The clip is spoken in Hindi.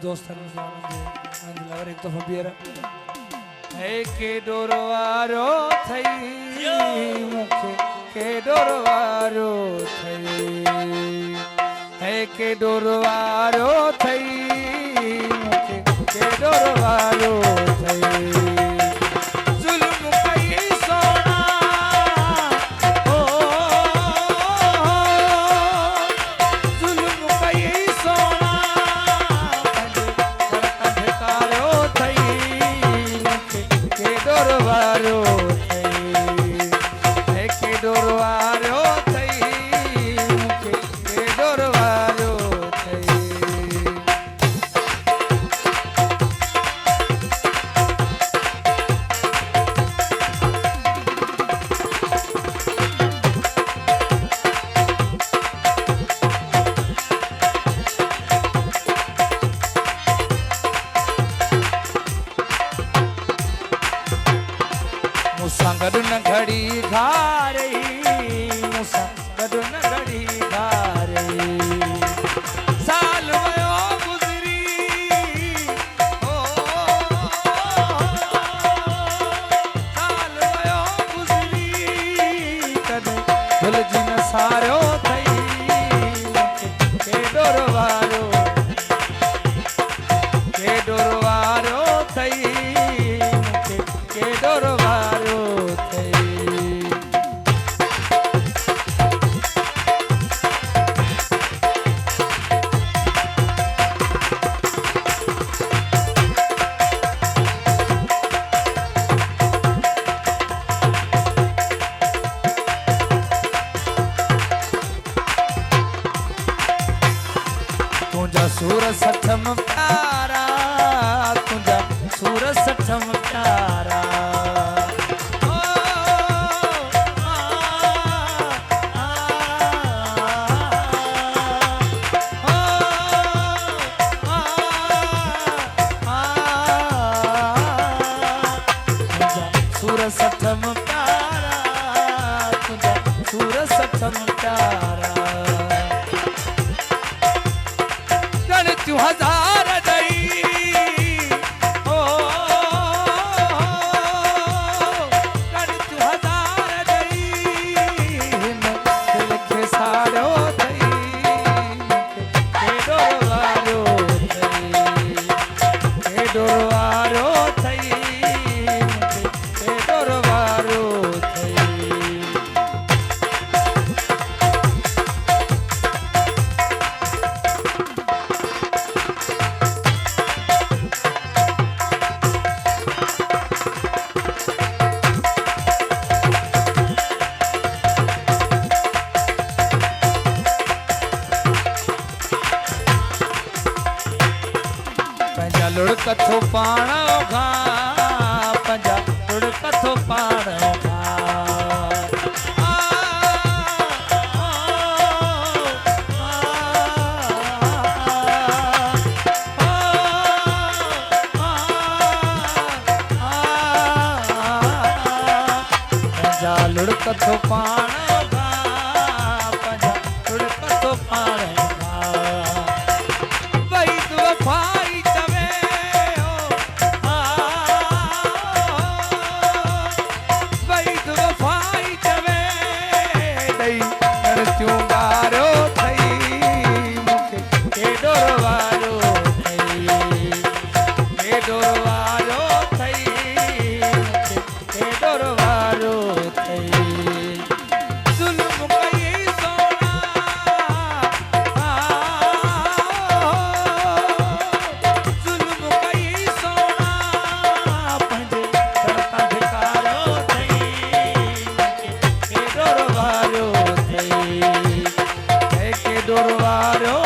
दोस्तन लवर एक दफा बियर है के डोरवारो थई मुखे के डोरवारो थई है के डोरवारो थई मुखे के डोरवारो थई मुसंगडुन घड़ी घारे मुसंगडुन घड़ी घारे साल वयो गुजरी ओ साल वयो गुजरी कदे भुल जिन सारो थई के डोरवारो थई के डोरवारो तुझा सूर सठम प्यारा तुझा सूर सठम प्यारा सूर सठम प्यारा तुझा सूर सठम प्यारा तू हजार दई ओ तू हजार दई दिल के सारो थई के डोरवारो थई के डोरवारो थई लुड़कथो पाण घा पंजा लुड़कथो पाण घा पंजा लुड़कथो पाण घा पंजा लुड़कथो पाण घा वही तू वफाई गारो थई मुखे के डोरवारो थई के डोरवारो थई मुखे के डोरवारो थई जुल्म कई सोना जुल्म कई सोना पंजे करता धिकारो थई के डोरवारो थई के डोरवारो